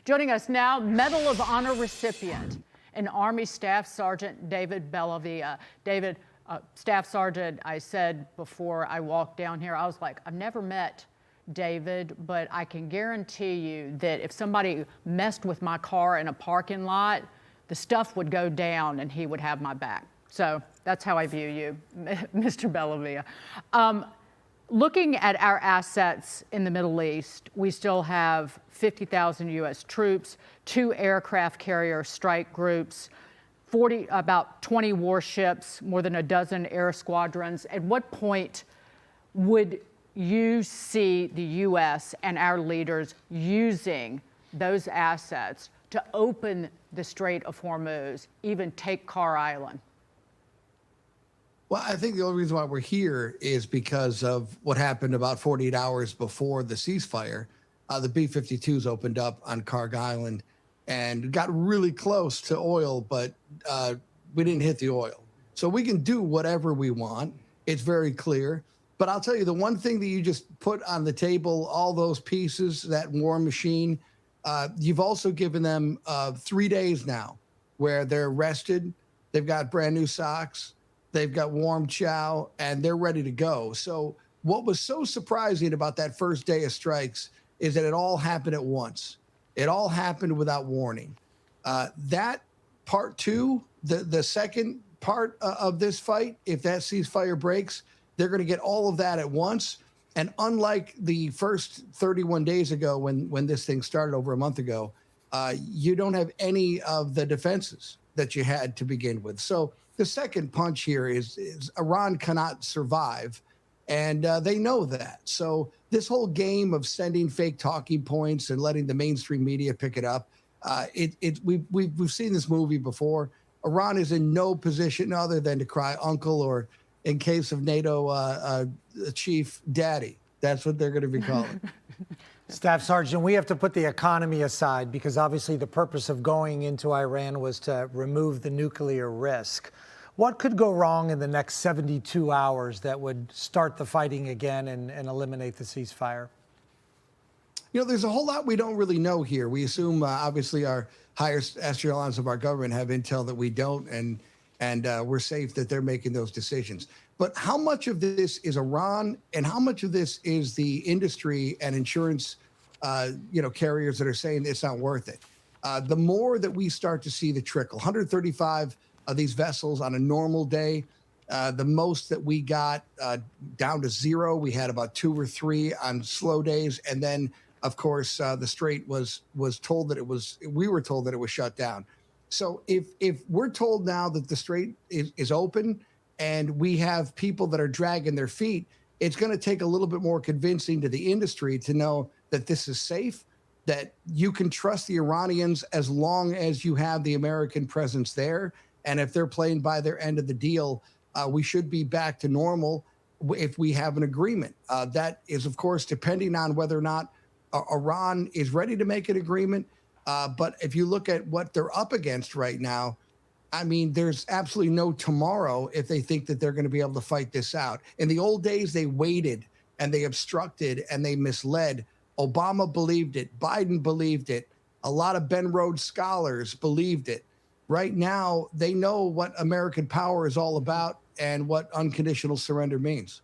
Joining us now, Medal of Honor recipient and Army Staff Sergeant David Bellavia. David, Staff Sergeant, I said before I walked down here, I was like, I've never met David, but I can guarantee you that if somebody messed with my car in a parking lot, the stuff would go down and he would have my back. So that's how I view you, Mr. Bellavia. Looking at our assets in the Middle East, we still have 50,000 U.S. troops, 2 aircraft carrier strike groups, about 20 warships, more than a dozen air squadrons. At what point would you see the U.S. and our leaders using those assets to open the Strait of Hormuz, even take Carr Island? Well, I think the only reason why we're here is because of what happened about 48 hours before the ceasefire. The B-52s opened up on Carr Island and got really close to oil, but we didn't hit the oil. So we can do whatever we want. It's very clear. But I'll tell you, the one thing that you just put on the table, all those pieces, that war machine, you've also given them 3 days now where they're rested. They've got brand new socks. They've got warm chow, and they're ready to go. So what was so surprising about that first day of strikes is that it all happened at once. It all happened without warning. That part two, the second part of this fight, if that ceasefire breaks, they're going to get all of that at once. And unlike the first 31 days ago when this thing started over a month ago, you don't have any of the defenses that you had to begin with. So the second punch here is Iran cannot survive, and they know that. So this whole game of sending fake talking points and letting the mainstream media pick it up, we've seen this movie before. Iran is in no position other than to cry uncle, or in case of NATO chief, daddy. That's what they're going to be calling. Staff Sergeant, we have to put the economy aside because obviously the purpose of going into Iran was to remove the nuclear risk. What could go wrong in the next 72 hours that would start the fighting again and eliminate the ceasefire? You know, there's a whole lot we don't really know here. We assume, obviously, our highest echelons of our government have intel that we don't, and we're safe that they're making those decisions. But how much of this is Iran, and how much of this is the industry and insurance, carriers that are saying it's not worth it? The more that we start to see the trickle, 135 of these vessels on a normal day, the most that we got down to 0. We had about 2 or 3 on slow days, and then, of course, the Strait was told that we were told that it was shut down. So if we're told now that the Strait is open and we have people that are dragging their feet, it's going to take a little bit more convincing to the industry to know that this is safe, that you can trust the Iranians as long as you have the American presence there. And if they're playing by their end of the deal, we should be back to normal if we have an agreement. That is, of course, depending on whether or not Iran is ready to make an agreement. But if you look at what they're up against right now, I mean, there's absolutely no tomorrow if they think that they're going to be able to fight this out. In the old days, they waited and they obstructed and they misled. Obama believed it. Biden believed it. A lot of Ben Rhodes scholars believed it. Right now, they know what American power is all about and what unconditional surrender means.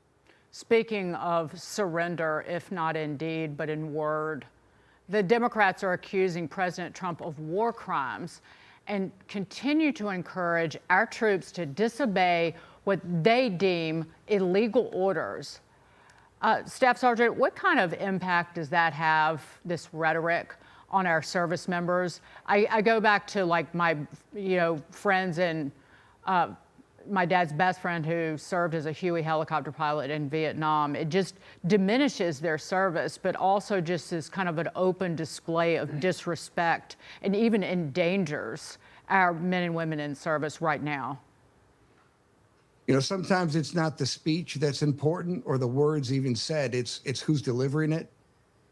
Speaking of surrender, if not in deed, but in word, the Democrats are accusing President Trump of war crimes and continue to encourage our troops to disobey what they deem illegal orders. Staff Sergeant, what kind of impact does that have, this rhetoric, on our service members? I go back to like my, friends and my dad's best friend who served as a Huey helicopter pilot in Vietnam. It just diminishes their service, but also just is kind of an open display of disrespect and even endangers our men and women in service right now. You know, sometimes it's not the speech that's important or the words even said, it's who's delivering it.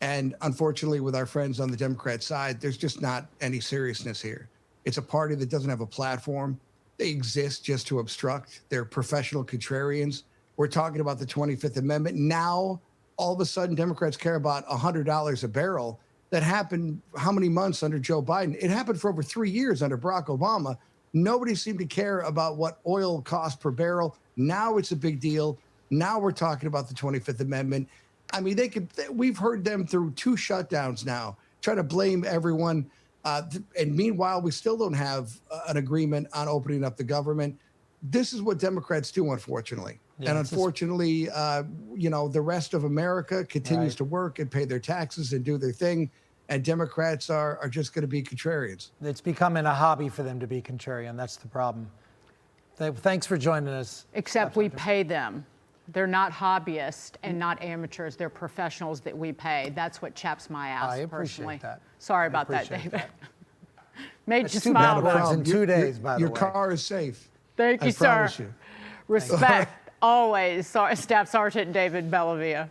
And unfortunately, with our friends on the Democrat side, there's just not any seriousness here. It's a party that doesn't have a platform. They exist just to obstruct. They're professional contrarians. We're talking about the 25th Amendment. Now, all of a sudden, Democrats care about $100 a barrel. that happened how many months under Joe Biden? It happened for over 3 years under Barack Obama. Nobody seemed to care about what oil cost per barrel. Now it's a big deal. Now we're talking about the 25th Amendment. I mean, we've heard them through 2 shutdowns now, try to blame everyone. And meanwhile, we still don't have an agreement on opening up the government. This is what Democrats do, unfortunately. Yeah, and unfortunately, the rest of America continues to work and pay their taxes and do their thing. And Democrats are just going to be contrarians. It's becoming a hobby for them to be contrarian. That's the problem. Thanks for joining us. Except we pay them. They're not hobbyists and not amateurs. They're professionals that we pay. That's what chaps my ass, I appreciate personally. that. Sorry about that, appreciate David. that. Made That's you too bad smile. it was though. in 2 days, by the Your way. car is safe. Thank you, I sir. promise you. Respect, always. Staff Sergeant David Bellavia.